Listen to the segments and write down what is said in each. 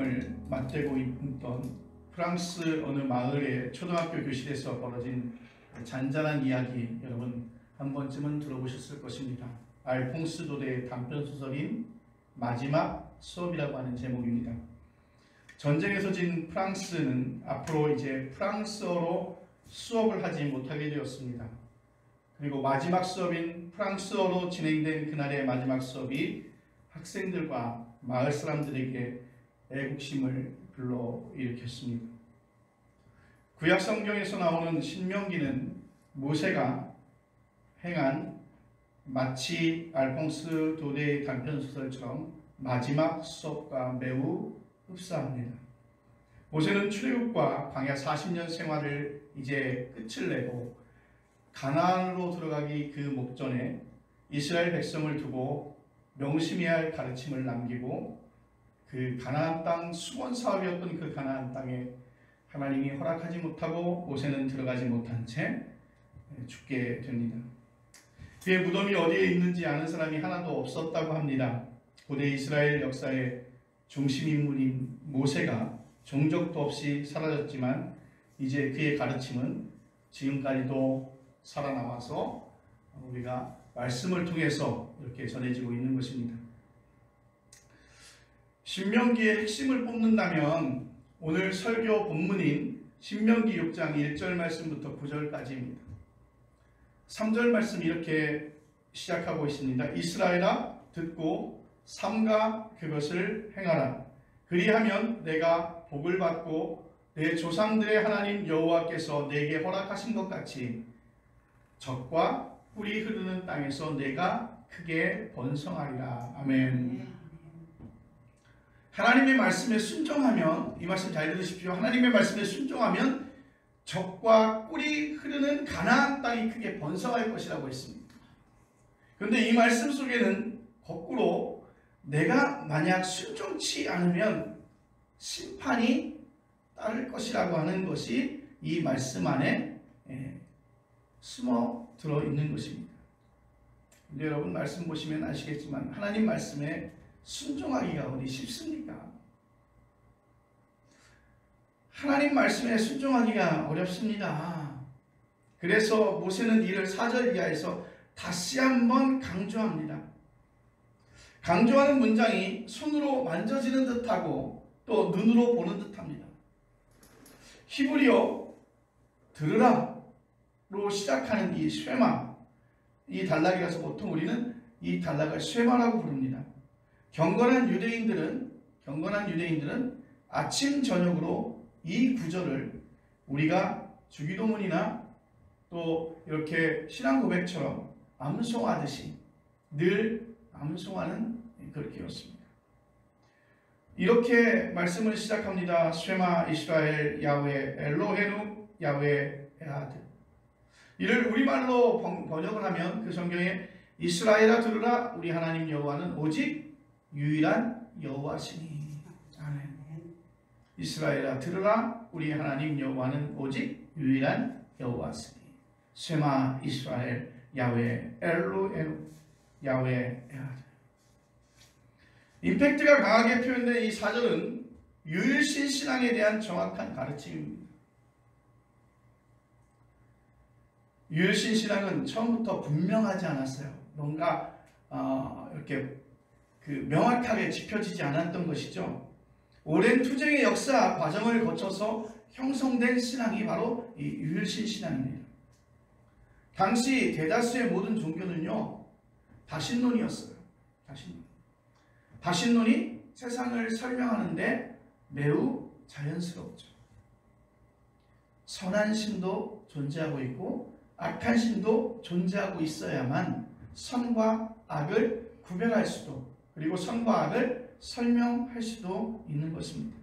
생명을 맞대고 있던 프랑스 어느 마을의 초등학교 교실에서 벌어진 잔잔한 이야기, 여러분 한 번쯤은 들어보셨을 것입니다. 알퐁스 도데의 단편소설인 마지막 수업이라고 하는 제목입니다. 전쟁에서 진 프랑스는 앞으로 이제 프랑스어로 수업을 하지 못하게 되었습니다. 그리고 마지막 수업인 프랑스어로 진행된 그날의 마지막 수업이 학생들과 마을 사람들에게 애국심을 불러일으켰습니다. 구약 성경에서 나오는 신명기는 모세가 행한 마치 알퐁스 도데의 단편소설처럼 마지막 수업과 매우 흡사합니다. 모세는 출애굽과 광야 40년 생활을 이제 끝을 내고 가나안으로 들어가기 그 목전에 이스라엘 백성을 두고 명심해야 할 가르침을 남기고 그 가나안 땅 수건 사업이었던 그 가나안 땅에 하나님이 허락하지 못하고 모세는 들어가지 못한 채 죽게 됩니다. 그의 무덤이 어디에 있는지 아는 사람이 하나도 없었다고 합니다. 고대 이스라엘 역사의 중심인물인 모세가 종족도 없이 사라졌지만 이제 그의 가르침은 지금까지도 살아남아서 우리가 말씀을 통해서 이렇게 전해지고 있는 것입니다. 신명기의 핵심을 뽑는다면 오늘 설교 본문인 신명기 6장 1절 말씀부터 9절까지입니다. 3절 말씀 이렇게 시작하고 있습니다. 이스라엘아 듣고 삼가 그것을 행하라. 그리하면 내가 복을 받고 내 조상들의 하나님 여호와께서 내게 허락하신 것 같이 적과 꿀이 흐르는 땅에서 내가 크게 번성하리라. 아멘. 하나님의 말씀에 순종하면, 이 말씀 잘 들으십시오. 하나님의 말씀에 순종하면 적과 꿀이 흐르는 가나안 땅이 크게 번성할 것이라고 했습니다. 그런데 이 말씀 속에는 거꾸로 내가 만약 순종치 않으면 심판이 따를 것이라고 하는 것이 이 말씀 안에 숨어 들어있는 것입니다. 근데 여러분 말씀 보시면 아시겠지만 하나님 말씀에 순종하기가 어디 쉽습니까? 하나님 말씀에 순종하기가 어렵습니다. 그래서 모세는 이를 4절 이하에서 다시 한번 강조합니다. 강조하는 문장이 손으로 만져지는 듯하고 또 눈으로 보는 듯합니다. 히브리어 들으라로 시작하는 이 쉐마, 이 단락이라서 보통 우리는 이 단락을 쉐마라고 부릅니다. 경건한 유대인들은 아침 저녁으로 이 구절을 우리가 주기도문이나 또 이렇게 신앙 고백처럼 암송하듯이 늘 암송하는 그렇게였습니다. 이렇게 말씀을 시작합니다. 쉐마 이스라엘 야훼 엘로헤누 야훼 에하드. 이를 우리말로 번역을 하면 그 성경에 이스라엘아 들으라 우리 하나님 여호와는 오직 유일한 여호와시니. 아멘. 이스라엘아 들으라 우리 하나님 여호와는 오직 유일한 여호와시니. 쉐마 이스라엘 야훼 엘로헤누 야훼 에하드. 임팩트가 강하게 표현된 이 4절은 유일신 신앙에 대한 정확한 가르침입니다. 유일신 신앙은 처음부터 분명하지 않았어요. 뭔가 이렇게 명확하게 짚혀지지 않았던 것이죠. 오랜 투쟁의 역사 과정을 거쳐서 형성된 신앙이 바로 이 유일신 신앙입니다. 당시 대다수의 모든 종교는요, 다신론이었어요. 다신론이 세상을 설명하는데 매우 자연스럽죠. 선한 신도 존재하고 있고 악한 신도 존재하고 있어야만 선과 악을 구별할 수도, 그리고 선과 악을 설명할 수도 있는 것입니다.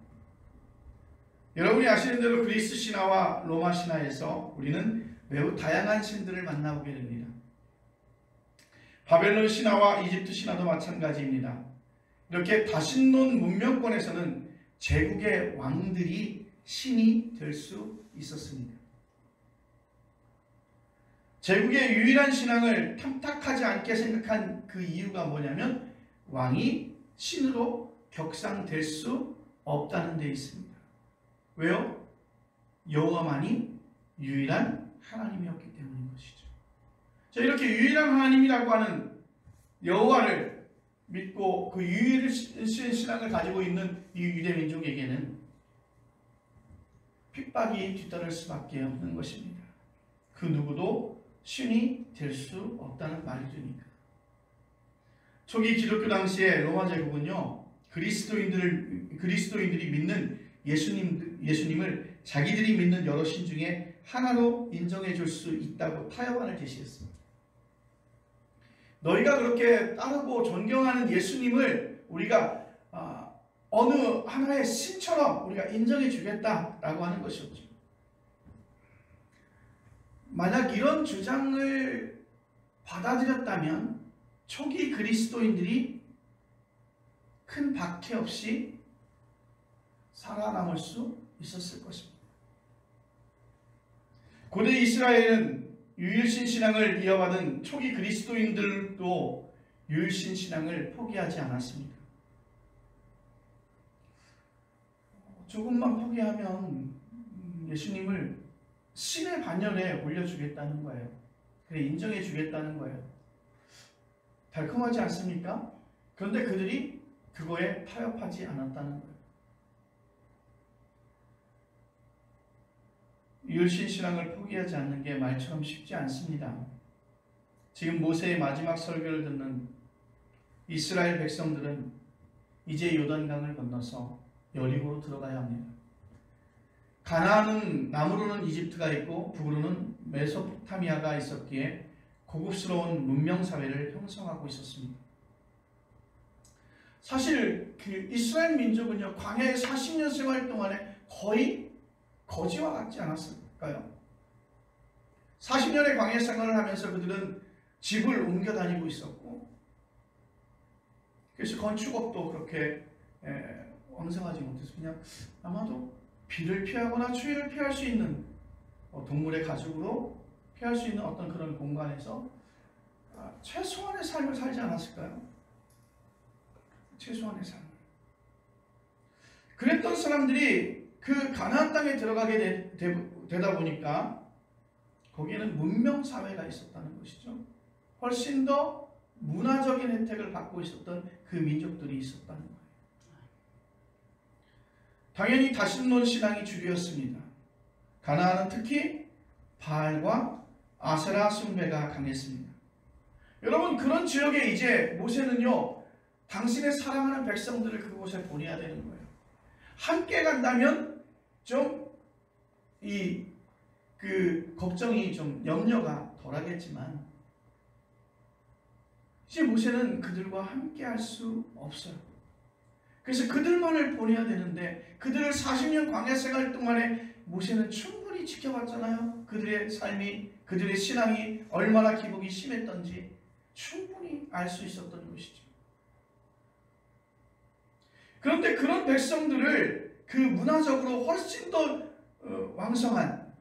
여러분이 아시는 대로 그리스 신화와 로마 신화에서 우리는 매우 다양한 신들을 만나보게 됩니다. 바벨론 신화와 이집트 신화도 마찬가지입니다. 이렇게 다신론 문명권에서는 제국의 왕들이 신이 될 수 있었습니다. 제국의 유일한 신앙을 탐탁하지 않게 생각한 그 이유가 뭐냐면 왕이 신으로 격상될 수 없다는 데 있습니다. 왜요? 여호와만이 유일한 하나님이었기 때문인 것이죠. 자, 이렇게 유일한 하나님이라고 하는 여호와를 믿고 그 유일신 신앙을 가지고 있는 이 유대 민족에게는 핍박이 뒤따를 수밖에 없는 것입니다. 그 누구도 신이 될 수 없다는 말이 되니까. 초기 기독교 당시에 로마 제국은요, 그리스도인들이 믿는 예수님을 자기들이 믿는 여러 신 중에 하나로 인정해 줄 수 있다고 타협안을 제시했습니다. 너희가 그렇게 따르고 존경하는 예수님을 우리가 어느 하나의 신처럼 우리가 인정해 주겠다라고 하는 것이었죠. 만약 이런 주장을 받아들였다면 초기 그리스도인들이 큰 박해 없이 살아남을 수 있었을 것입니다. 고대 이스라엘은 유일신 신앙을 이어받은 초기 그리스도인들도 유일신 신앙을 포기하지 않았습니다. 조금만 포기하면 예수님을 신의 반열에 올려주겠다는 거예요. 그래, 인정해 주겠다는 거예요. 달콤하지 않습니까? 그런데 그들이 그거에 타협하지 않았다는 거예요. 유일신 신앙을 포기하지 않는 게 말처럼 쉽지 않습니다. 지금 모세의 마지막 설교를 듣는 이스라엘 백성들은 이제 요단강을 건너서 여리고로 들어가야 합니다. 가나안은 남으로는 이집트가 있고 북으로는 메소포타미아가 있었기에 고급스러운 문명사회를 형성하고 있었습니다. 사실 그 이스라엘 민족은요, 광야의 40년 생활 동안에 거의 거지와 같지 않았을까요? 40년의 광야 생활을 하면서 그들은 집을 옮겨 다니고 있었고, 그래서 건축업도 그렇게 왕성하지 못해서 그냥 아마도 비를 피하거나 추위를 피할 수 있는 동물의 가죽으로 피할 수 있는 어떤 그런 공간에서 최소한의 삶을 살지 않았을까요? 최소한의 삶. 그랬던 사람들이 그 가나안 땅에 들어가게 되다 보니까 거기에는 문명사회가 있었다는 것이죠. 훨씬 더 문화적인 혜택을 받고 있었던 그 민족들이 있었다는 거예요. 당연히 다신론 신앙이 주류였습니다. 가나안은 특히 바알과 아세라 숭배가 강했습니다. 여러분, 그런 지역에 이제 모세는요, 당신의 사랑하는 백성들을 그곳에 보내야 되는 거예요. 함께 간다면 좀 걱정이 좀 염려가 덜하겠지만 이제 모세는 그들과 함께 할 수 없어요. 그래서 그들만을 보내야 되는데 그들을 40년 광야 생활 동안에 모세는 충분히 지켜봤잖아요. 그들의 삶이, 그들의 신앙이 얼마나 기복이 심했던지 충분히 알 수 있었던 것이죠. 그런데 그런 백성들을 그 문화적으로 훨씬 더 왕성한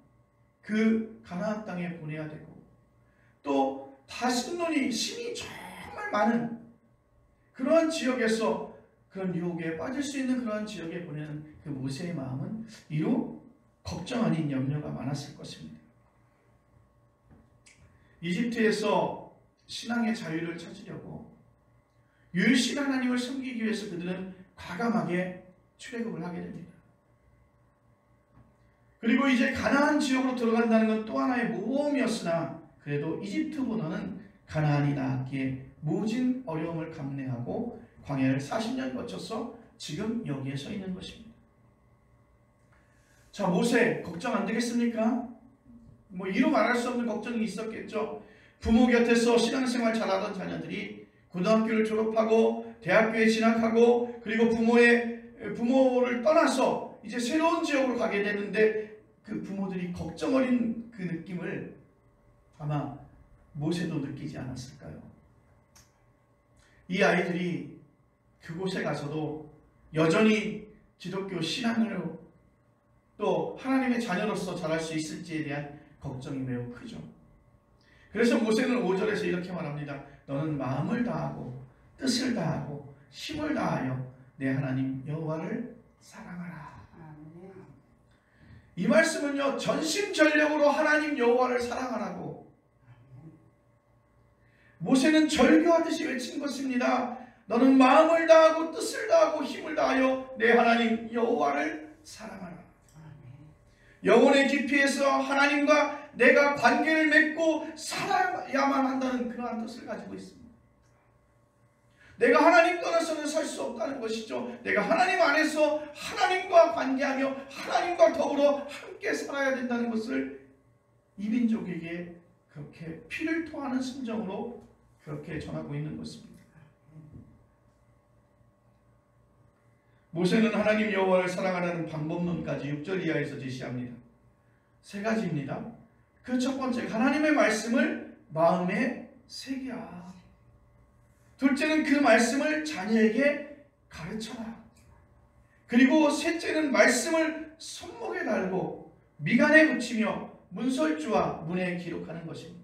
그 가나안 땅에 보내야 되고, 또 다신론이 신이 정말 많은 그러한 지역에서 그런 유혹에 빠질 수 있는 그러한 지역에 보내는 그 모세의 마음은 이로 걱정 아닌 염려가 많았을 것입니다. 이집트에서 신앙의 자유를 찾으려고 유일신 하나님을 섬기기 위해서 그들은 과감하게 출애굽을 하게 됩니다. 그리고 이제 가나안 지역으로 들어간다는 건 또 하나의 모험이었으나 그래도 이집트보다는 가나안이 나았기에 모진 어려움을 감내하고 광야를 40년 거쳐서 지금 여기에 서 있는 것입니다. 자, 모세 걱정 안 되겠습니까? 뭐 이루 말할 수 없는 걱정이 있었겠죠. 부모 곁에서 신앙생활 잘하던 자녀들이 고등학교를 졸업하고 대학교에 진학하고 그리고 부모를 떠나서 이제 새로운 지역으로 가게 되는데 그 부모들이 걱정 어린 그 느낌을 아마 모세도 느끼지 않았을까요? 이 아이들이 그곳에 가서도 여전히 기독교 신앙으로 또 하나님의 자녀로서 자랄 수 있을지에 대한 걱정이 매우 크죠. 그래서 모세는 5절에서 이렇게 말합니다. 너는 마음을 다하고 뜻을 다하고 힘을 다하여 내 하나님 여호와를 사랑하라. 아멘. 이 말씀은요, 전심전력으로 하나님 여호와를 사랑하라고. 모세는 절규하듯이 외친 것입니다. 너는 마음을 다하고 뜻을 다하고 힘을 다하여 내 하나님 여호와를 사랑하라. 영혼의 깊이에서 하나님과 내가 관계를 맺고 살아야만 한다는 그러한 뜻을 가지고 있습니다. 내가 하나님 떠나서는 살 수 없다는 것이죠. 내가 하나님 안에서 하나님과 관계하며 하나님과 더불어 함께 살아야 된다는 것을 이민족에게 그렇게 피를 토하는 심정으로 그렇게 전하고 있는 것입니다. 모세는 하나님 여호와를 사랑하라는 방법론까지 6절 이하에서 제시합니다. 세 가지입니다. 그 첫 번째, 하나님의 말씀을 마음에 새기라. 둘째는 그 말씀을 자녀에게 가르쳐라. 그리고 셋째는 말씀을 손목에 달고 미간에 붙이며 문설주와 문에 기록하는 것입니다.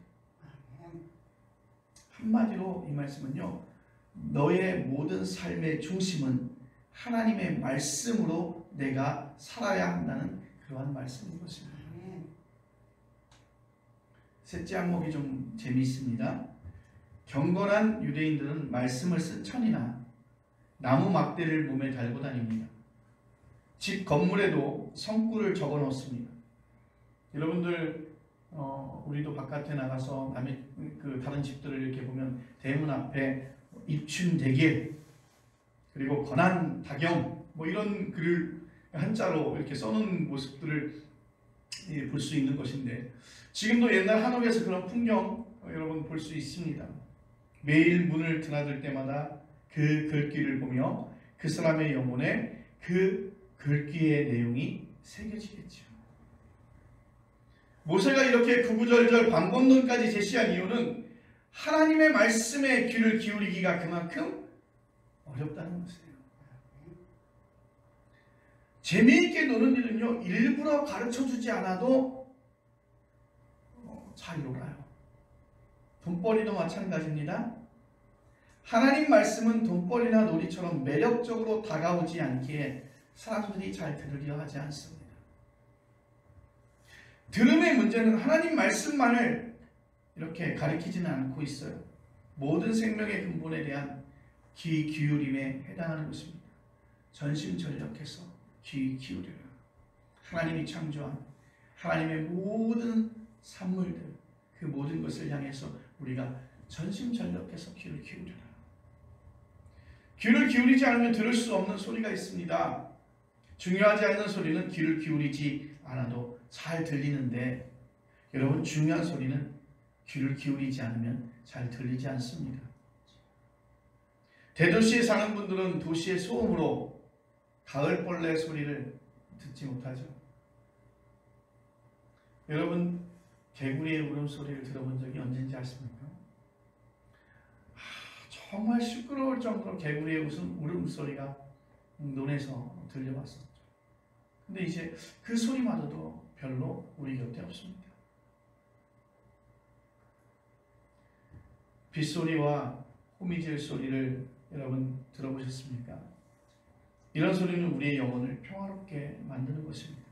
한마디로 이 말씀은요, 너의 모든 삶의 중심은 하나님의 말씀으로 내가 살아야 한다는 그러한 말씀인 것입니다. 셋째 항목이 좀 재미있습니다. 경건한 유대인들은 말씀을 쓴 천이나 나무 막대를 몸에 달고 다닙니다. 집 건물에도 성구를 적어 놓습니다. 여러분들 우리도 바깥에 나가서 남의 다른 집들을 이렇게 보면 대문 앞에 입춘대길 그리고 권한다경 이런 글을 한자로 이렇게 써놓은 모습들을 볼 수 있는 것인데, 지금도 옛날 한옥에서 그런 풍경 여러분 볼 수 있습니다. 매일 문을 드나들 때마다 그 글귀를 보며 그 사람의 영혼에 그 글귀의 내용이 새겨지겠죠. 모세가 이렇게 구구절절 방법론까지 제시한 이유는 하나님의 말씀에 귀를 기울이기가 그만큼 어렵다는 것이에요. 재미있게 노는 일은요, 일부러 가르쳐주지 않아도 잘 놀아요. 돈벌이도 마찬가지입니다. 하나님 말씀은 돈벌이나 놀이처럼 매력적으로 다가오지 않기에 사람들이 잘 들으려 하지 않습니다. 들음의 문제는 하나님 말씀만을 이렇게 가리키지는 않고 있어요. 모든 생명의 근본에 대한 귀 기울임에 해당하는 것입니다. 전심전력해서 귀 기울여라. 하나님이 창조한 하나님의 모든 산물들, 그 모든 것을 향해서 우리가 전심전력해서 귀를 기울여라. 귀를 기울이지 않으면 들을 수 없는 소리가 있습니다. 중요하지 않는 소리는 귀를 기울이지 않아도 잘 들리는데, 여러분, 중요한 소리는 귀를 기울이지 않으면 잘 들리지 않습니다. 대도시에 사는 분들은 도시의 소음으로 가을벌레 소리를 듣지 못하죠. 여러분, 개구리의 울음소리를 들어본 적이 언제인지 아십니까? 정말 시끄러울 정도로 개구리의 울음소리가 논에서 들려왔었죠. 근데 이제 그 소리마저도 별로 우리 곁에 없습니다. 빗소리와 호미질 소리를 여러분 들어보셨습니까? 이런 소리는 우리의 영혼을 평화롭게 만드는 것입니다.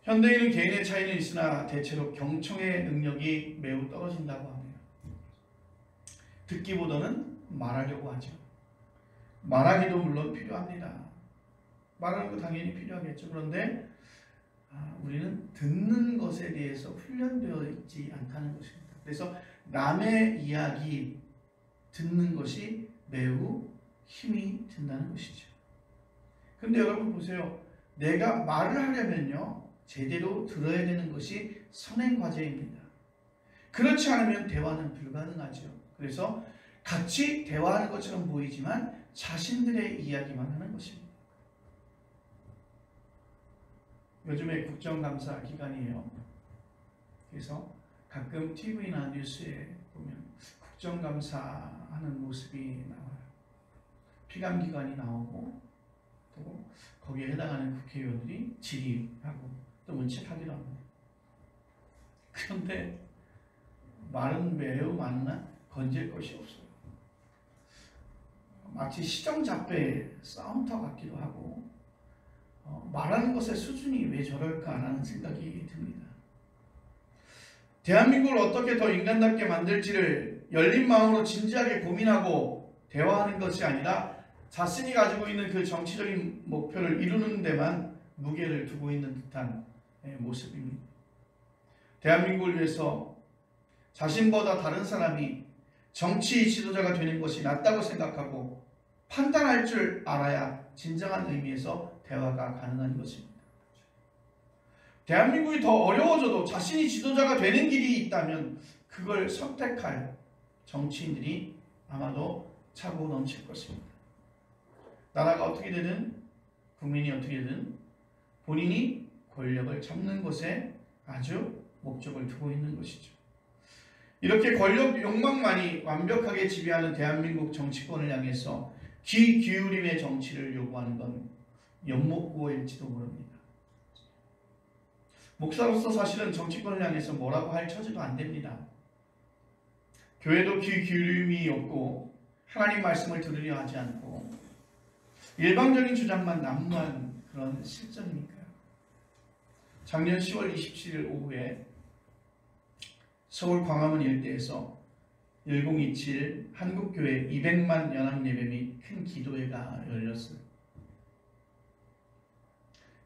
현대인은 개인의 차이는 있으나 대체로 경청의 능력이 매우 떨어진다고 합니다. 듣기보다는 말하려고 하죠. 말하기도 물론 필요합니다. 말하는 거 당연히 필요하겠죠. 그런데 우리는 듣는 것에 대해서 훈련되어 있지 않다는 것입니다. 그래서 남의 이야기 듣는 것이 매우 힘이 든다는 것이죠. 근데 여러분 보세요. 내가 말을 하려면요, 제대로 들어야 되는 것이 선행과제입니다. 그렇지 않으면 대화는 불가능하죠. 그래서 같이 대화하는 것처럼 보이지만 자신들의 이야기만 하는 것입니다. 요즘에 국정감사 기간이에요. 그래서 가끔 TV나 뉴스에 보면 국정감사하는 모습이 나와요. 피감기관이 나오고 또 거기에 해당하는 국회의원들이 질의하고 또 문책하기도 합니다. 그런데 말은 매우 많으나 건질 것이 없어요. 마치 시정잡배 싸움터 같기도 하고 말하는 것의 수준이 왜 저럴까라는 생각이 듭니다. 대한민국을 어떻게 더 인간답게 만들지를 열린 마음으로 진지하게 고민하고 대화하는 것이 아니라 자신이 가지고 있는 그 정치적인 목표를 이루는 데만 무게를 두고 있는 듯한 모습입니다. 대한민국을 위해서 자신보다 다른 사람이 정치 지도자가 되는 것이 낫다고 생각하고 판단할 줄 알아야 진정한 의미에서 대화가 가능한 것입니다. 대한민국이 더 어려워져도 자신이 지도자가 되는 길이 있다면 그걸 선택할 정치인들이 아마도 차고 넘칠 것입니다. 나라가 어떻게 되든 국민이 어떻게 되든 본인이 권력을 잡는 것에 아주 목적을 두고 있는 것이죠. 이렇게 권력 욕망만이 완벽하게 지배하는 대한민국 정치권을 향해서 귀 기울임의 정치를 요구하는 건 연못구어일지도 모릅니다. 목사로서 사실은 정치권을 향해서 뭐라고 할 처지도 안 됩니다. 교회도 귀 기울임이 없고 하나님 말씀을 들으려 하지 않고 일방적인 주장만 난무한 그런 실정이니까요. 작년 10월 27일 오후에 서울 광화문 일대에서 1027 한국교회 200만 연합예배 및 큰 기도회가 열렸어요.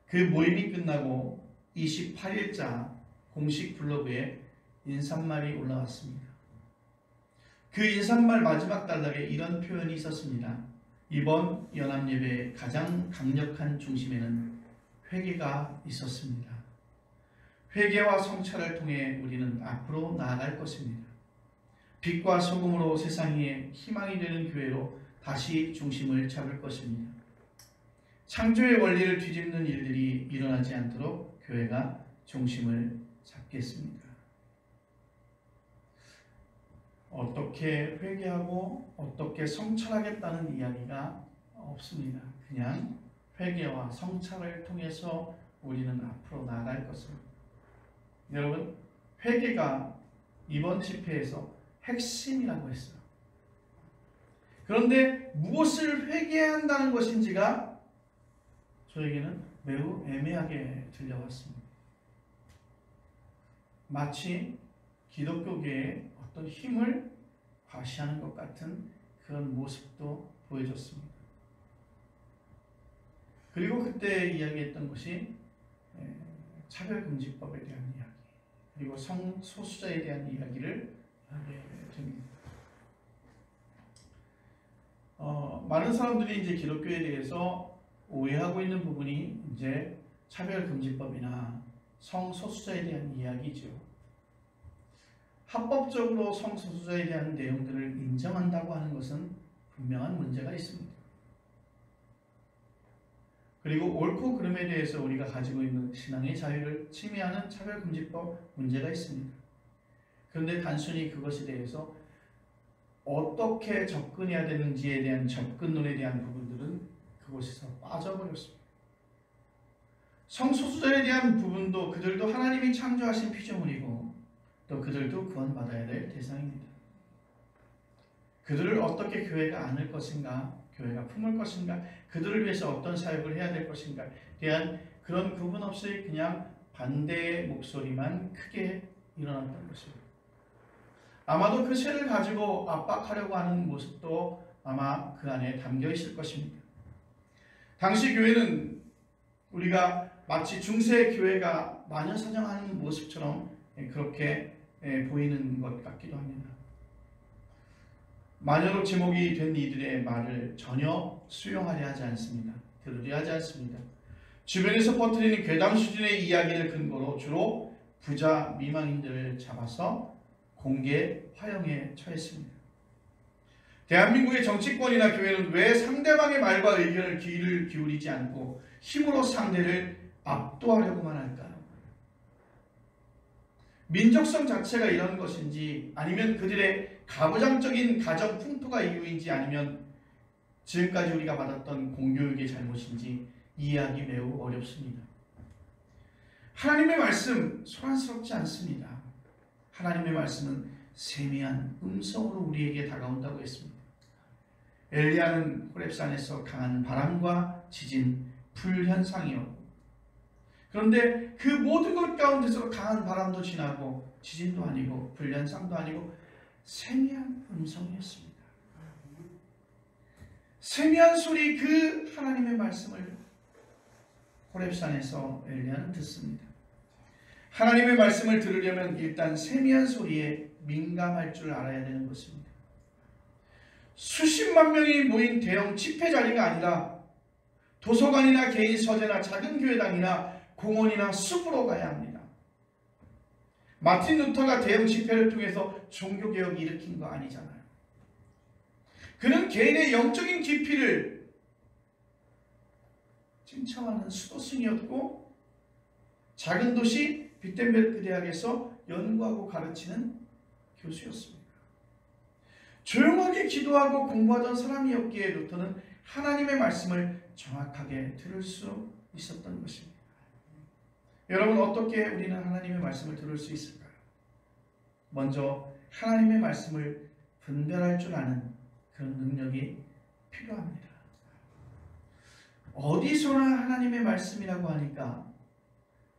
그 모임이 끝나고 28일자 공식 블로그에 인사말이 올라왔습니다. 그 인사말 마지막 단락에 이런 표현이 있었습니다. 이번 연합예배의 가장 강력한 중심에는 회개가 있었습니다. 회개와 성찰을 통해 우리는 앞으로 나아갈 것입니다. 빛과 소금으로 세상에 희망이 되는 교회로 다시 중심을 잡을 것입니다. 창조의 원리를 뒤집는 일들이 일어나지 않도록 교회가 중심을 잡겠습니다. 어떻게 회개하고 어떻게 성찰하겠다는 이야기가 없습니다. 그냥 회개와 성찰을 통해서 우리는 앞으로 나아갈 것입니다. 여러분, 회개가 이번 집회에서 핵심이라고 했어요. 그런데 무엇을 회개해야 한다는 것인지가 저에게는 매우 애매하게 들려왔습니다. 마치 기독교계의 어떤 힘을 과시하는 것 같은 그런 모습도 보여졌습니다. 그리고 그때 이야기했던 것이 차별금지법에 대한 이야기, 그리고 성소수자에 대한 이야기를 하게 됩니다. 많은 사람들이 이제 기독교에 대해서 오해하고 있는 부분이 이제 차별금지법이나 성소수자에 대한 이야기죠. 합법적으로 성소수자에 대한 내용들을 인정한다고 하는 것은 분명한 문제가 있습니다. 그리고 옳고 그름에 대해서 우리가 가지고 있는 신앙의 자유를 침해하는 차별금지법 문제가 있습니다. 그런데 단순히 그것에 대해서 어떻게 접근해야 되는지에 대한 접근론에 대한 부분들은 그곳에서 빠져버렸습니다. 성소수자에 대한 부분도 그들도 하나님이 창조하신 피조물이고 또 그들도 구원받아야 될 대상입니다. 그들을 어떻게 교회가 안을 것인가, 교회가 품을 것인가, 그들을 위해서 어떤 사역을 해야 될 것인가에 대한 그런 구분 없이 그냥 반대의 목소리만 크게 일어났던 것입니다. 아마도 그 죄를 가지고 압박하려고 하는 모습도 아마 그 안에 담겨 있을 것입니다. 당시 교회는 우리가 마치 중세 교회가 마녀사냥하는 모습처럼 그렇게 보이는 것 같기도 합니다. 마녀로 지목이 된 이들의 말을 전혀 수용하려 하지 않습니다. 들으려 하지 않습니다. 주변에서 퍼뜨리는 괴담 수준의 이야기를 근거로 주로 부자 미망인들을 잡아서 공개 화형에 처했습니다. 대한민국의 정치권이나 교회는 왜 상대방의 말과 의견을 귀를 기울이지 않고 힘으로 상대를 압도하려고만 할까요? 민족성 자체가 이런 것인지, 아니면 그들의 가부장적인 가정 풍토가 이유인지, 아니면 지금까지 우리가 받았던 공교육의 잘못인지 이해하기 매우 어렵습니다. 하나님의 말씀 소란스럽지 않습니다. 하나님의 말씀은 세미한 음성으로 우리에게 다가온다고 했습니다. 엘리야는 호렙산에서 강한 바람과 지진, 불 현상이었고 그런데 그 모든 것 가운데서 강한 바람도 지나고 지진도 아니고 불련상도 아니고 세미한 음성이었습니다. 세미한 소리, 그 하나님의 말씀을 호렙산에서 엘리야는 듣습니다. 하나님의 말씀을 들으려면 일단 세미한 소리에 민감할 줄 알아야 되는 것입니다. 수십만 명이 모인 대형 집회 자리가 아니라 도서관이나 개인 서재나 작은 교회당이나 공원이나 숲으로 가야 합니다. 마틴 루터가 대형 집회를 통해서 종교개혁을 일으킨 거 아니잖아요. 그는 개인의 영적인 깊이를 증청하는 수도승이었고 작은 도시 비텐베르크 대학에서 연구하고 가르치는 교수였습니다. 조용하게 기도하고 공부하던 사람이었기에 루터는 하나님의 말씀을 정확하게 들을 수 있었던 것입니다. 여러분, 어떻게 우리는 하나님의 말씀을 들을 수 있을까요? 먼저 하나님의 말씀을 분별할 줄 아는 그런 능력이 필요합니다. 어디서나 하나님의 말씀이라고 하니까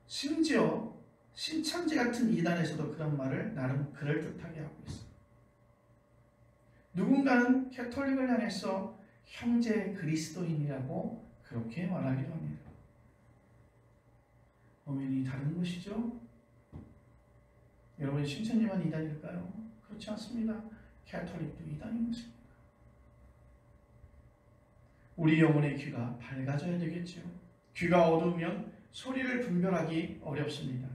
심지어 신천지 같은 이단에서도 그런 말을 나름 그럴듯하게 하고 있어요. 누군가는 캐톨릭을 향해서 형제 그리스도인이라고 그렇게 말하기도 합니다. 엄연히 다른 것이죠. 여러분, 신천지만 이단일까요? 그렇지 않습니다. 캐톨릭도 이단인 것입니다. 우리 영혼의 귀가 밝아져야 되겠죠. 귀가 어두우면 소리를 분별하기 어렵습니다.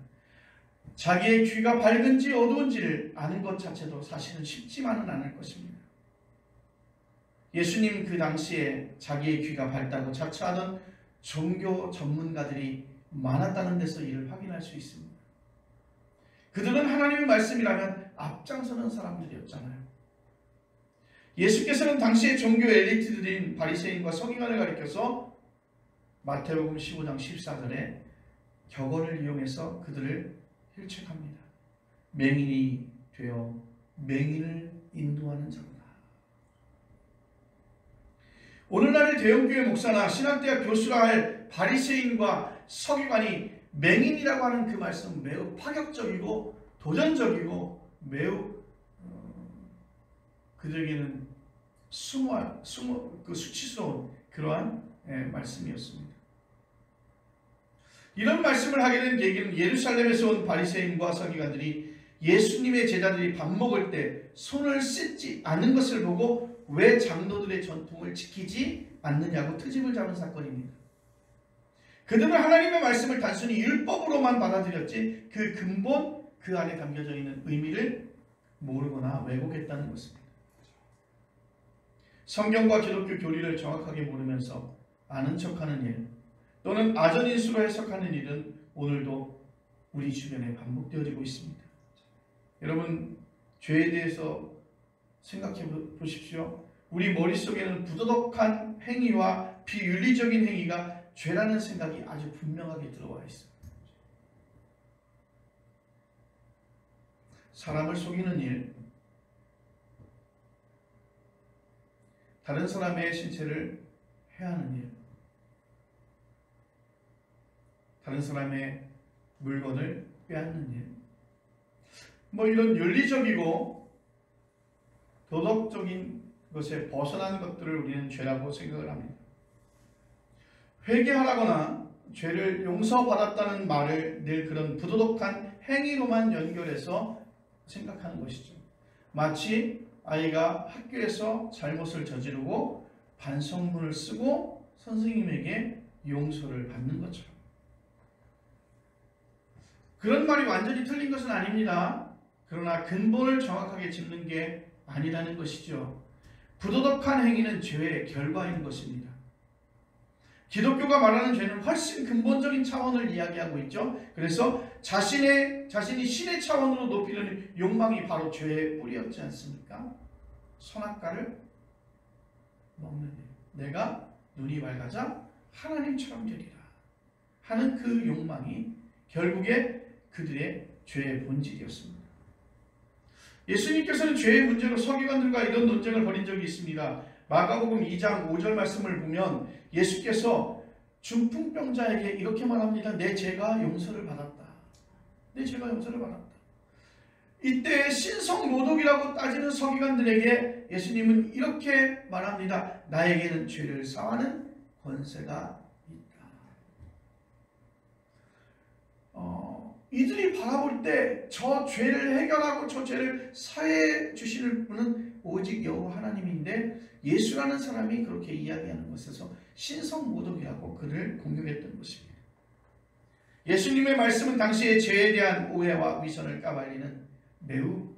자기의 귀가 밝은지 어두운지를 아는 것 자체도 사실은 쉽지만은 않을 것입니다. 예수님 그 당시에 자기의 귀가 밝다고 자처하던 종교 전문가들이 많았다는 데서 이를 확인할 수 있습니다. 그들은 하나님의 말씀이라면 앞장서는 사람들이었잖아요. 예수께서는 당시의 종교 엘리트들인 바리새인과 서기관을 가리켜서 마태복음 15장 14절에 격언을 이용해서 그들을 힐책합니다. 맹인이 되어 맹인을 인도하는 자로다. 오늘날의 대형교회 목사나 신학대학 교수라 할 바리새인과 서기관이 맹인이라고 하는 그 말씀은 매우 파격적이고 도전적이고 매우 그들에게는 수치스러운 그러한 말씀이었습니다. 이런 말씀을 하게 된 계기는 예루살렘에서 온 바리새인과 서기관들이 예수님의 제자들이 밥 먹을 때 손을 씻지 않는 것을 보고 왜 장로들의 전통을 지키지 않느냐고 트집을 잡은 사건입니다. 그들은 하나님의 말씀을 단순히 율법으로만 받아들였지 그 근본, 그 안에 담겨져 있는 의미를 모르거나 왜곡했다는 것입니다. 성경과 기독교 교리를 정확하게 모르면서 아는 척하는 일 또는 아전인수로 해석하는 일은 오늘도 우리 주변에 반복되어지고 있습니다. 여러분, 죄에 대해서 생각해 보십시오. 우리 머릿속에는 부도덕한 행위와 비윤리적인 행위가 죄라는 생각이 아주 분명하게 들어와 있습니다. 사람을 속이는 일, 다른 사람의 신체를 해하는 일, 다른 사람의 물건을 빼앗는 일, 이런 윤리적이고 도덕적인 것에 벗어난 것들을 우리는 죄라고 생각을 합니다. 회개하라거나 죄를 용서받았다는 말을 늘 그런 부도덕한 행위로만 연결해서 생각하는 것이죠. 마치 아이가 학교에서 잘못을 저지르고 반성문을 쓰고 선생님에게 용서를 받는 것처럼. 그런 말이 완전히 틀린 것은 아닙니다. 그러나 근본을 정확하게 짚는 게 아니라는 것이죠. 부도덕한 행위는 죄의 결과인 것입니다. 기독교가 말하는 죄는 훨씬 근본적인 차원을 이야기하고 있죠. 그래서 자신이 신의 차원으로 높이려는 욕망이 바로 죄의 뿌리였지 않습니까? 선악과를 먹는 일. 내가 눈이 밝아자 하나님처럼 되리라 하는 그 욕망이 결국에 그들의 죄의 본질이었습니다. 예수님께서는 죄의 문제로 서기관들과 이런 논쟁을 벌인 적이 있습니다. 마가복음 2장 5절 말씀을 보면 예수께서 중풍병자에게 이렇게 말합니다. 내 죄가 용서를 받았다. 내 죄가 용서를 받았다. 이때 신성모독이라고 따지는 서기관들에게 예수님은 이렇게 말합니다. 나에게는 죄를 사하는 권세가 있다. 이들이 바라볼 때 저 죄를 해결하고 저 죄를 사해 주시는 분은 오직 여호와 하나님인데 예수라는 사람이 그렇게 이야기하는 것에서 신성모독이라고 그를 공격했던 것입니다. 예수님의 말씀은 당시의 죄에 대한 오해와 위선을 까발리는 매우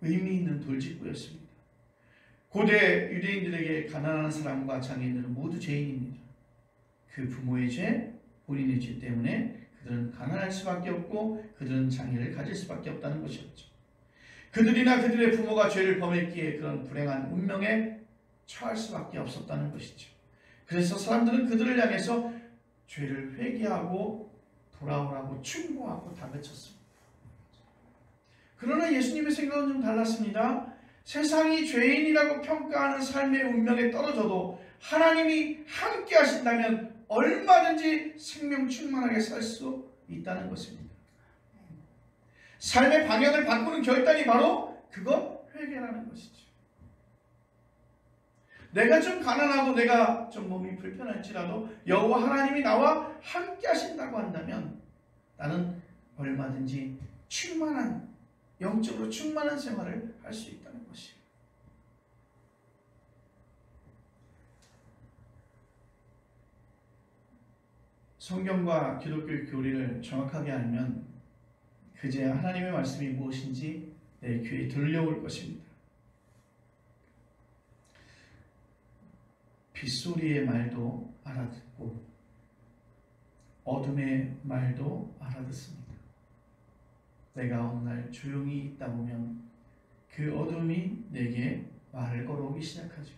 의미 있는 돌직구였습니다. 고대 유대인들에게 가난한 사람과 장애인들은 모두 죄인입니다. 그 부모의 죄, 본인의 죄 때문에 그들은 가난할 수밖에 없고 그들은 장애를 가질 수밖에 없다는 것이었죠. 그들이나 그들의 부모가 죄를 범했기에 그런 불행한 운명에 처할 수밖에 없었다는 것이죠. 그래서 사람들은 그들을 향해서 죄를 회개하고 돌아오라고 충고하고 다그쳤습니다. 그러나 예수님의 생각은 좀 달랐습니다. 세상이 죄인이라고 평가하는 삶의 운명에 떨어져도 하나님이 함께 하신다면 얼마든지 생명 충만하게 살 수 있다는 것입니다. 삶의 방향을 바꾸는 결단이 바로 그것 회개라는 것이죠. 내가 좀 가난하고 내가 좀 몸이 불편할지라도 여호와 하나님이 나와 함께 하신다고 한다면 나는 얼마든지 충만한, 영적으로 충만한 생활을 할 수 있다는 것이에요. 성경과 기독교의 교리를 정확하게 알면 그제야 하나님의 말씀이 무엇인지 내 귀에 들려올 것입니다. 빗소리의 말도 알아듣고 어둠의 말도 알아듣습니다. 내가 어느 날 조용히 있다 보면 그 어둠이 내게 말을 걸어오기 시작하죠.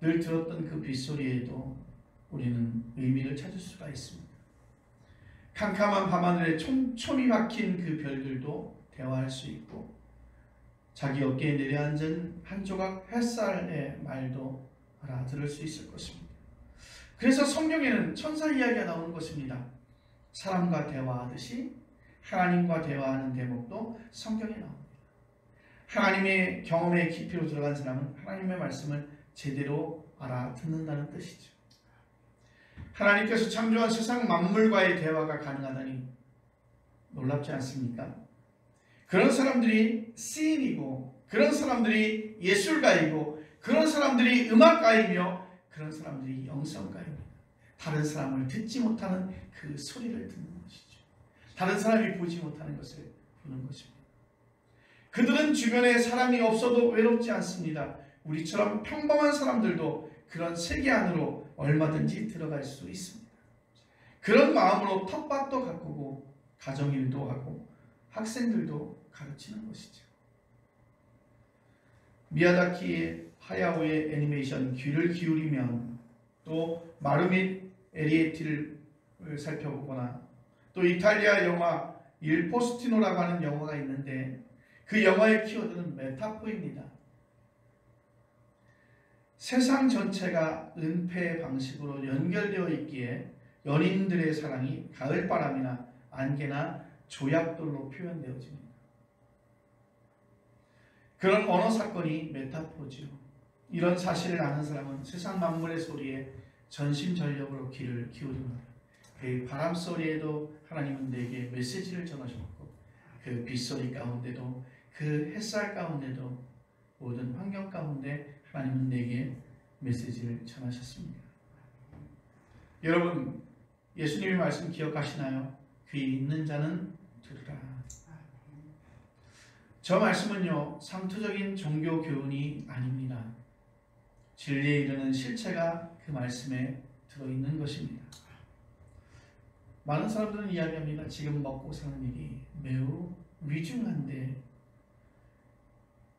늘 들었던 그 빗소리에도 우리는 의미를 찾을 수가 있습니다. 캄캄한 밤하늘에 촘촘히 박힌 그 별들도 대화할 수 있고 자기 어깨에 내려앉은 한 조각 햇살의 말도 알아들을 수 있을 것입니다. 그래서 성경에는 천사 이야기가 나오는 것입니다. 사람과 대화하듯이 하나님과 대화하는 대목도 성경에 나옵니다. 하나님의 경험의 깊이로 들어간 사람은 하나님의 말씀을 제대로 알아듣는다는 뜻이죠. 하나님께서 창조한 세상 만물과의 대화가 가능하다니 놀랍지 않습니까? 그런 사람들이 시인이고 그런 사람들이 예술가이고 그런 사람들이 음악가이며 그런 사람들이 영성가입니다. 다른 사람을 듣지 못하는 그 소리를 듣는 것이죠. 다른 사람이 보지 못하는 것을 보는 것입니다. 그들은 주변에 사람이 없어도 외롭지 않습니다. 우리처럼 평범한 사람들도 그런 세계 안으로 얼마든지 들어갈 수 있습니다. 그런 마음으로 텃밭도 가꾸고 가정일도 하고 학생들도 가르치는 것이죠. 미야자키 하야오의 애니메이션 귀를 기울이면 또 마루밋 에리에티를 살펴보거나 또 이탈리아 영화 일 포스티노라고 하는 영화가 있는데 그 영화의 키워드는 메타포입니다. 세상 전체가 은폐의 방식으로 연결되어 있기에 연인들의 사랑이 가을바람이나 안개나 조약돌로 표현되어집니다. 그런 언어 사건이 메타포지요. 이런 사실을 아는 사람은 세상 만물의 소리에 전심전력으로 귀를 기울입니다. 그 바람 소리에도 하나님은 내게 메시지를 전하셨고 그 빗소리 가운데도 그 햇살 가운데도 모든 환경 가운데 하나님은 내게 메시지를 전하셨습니다. 여러분 예수님의 말씀 기억하시나요? 귀 있는 자는 들으라. 저 말씀은요 상투적인 종교 교훈이 아닙니다. 진리에 이르는 실체가 그 말씀에 들어있는 것입니다. 많은 사람들은 이야기합니다. 지금 먹고 사는 일이 매우 위중한데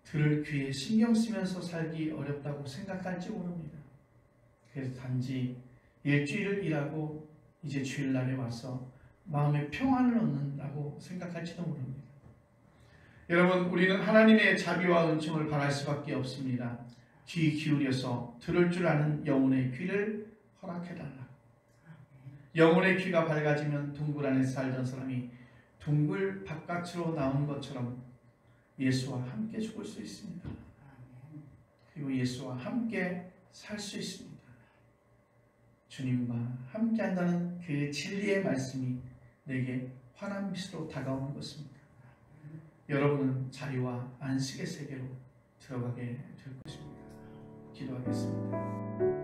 들을 귀에 신경 쓰면서 살기 어렵다고 생각할지 모릅니다. 그래서 단지 일주일을 일하고 이제 주일날에 와서 마음의 평안을 얻는다고 생각할지도 모릅니다. 여러분 우리는 하나님의 자비와 은총을 바랄 수밖에 없습니다. 귀 기울여서 들을 줄 아는 영혼의 귀를 허락해달라. 영혼의 귀가 밝아지면 둥굴 안에 살던 사람이 둥굴 바깥으로 나온 것처럼 예수와 함께 죽을 수 있습니다. 그리고 예수와 함께 살 수 있습니다. 주님과 함께 한다는 그 진리의 말씀이 내게 환한 빛으로 다가오는 것입니다. 여러분은 자유와 안식의 세계로 들어가게 될 것입니다. 기도하겠습니다.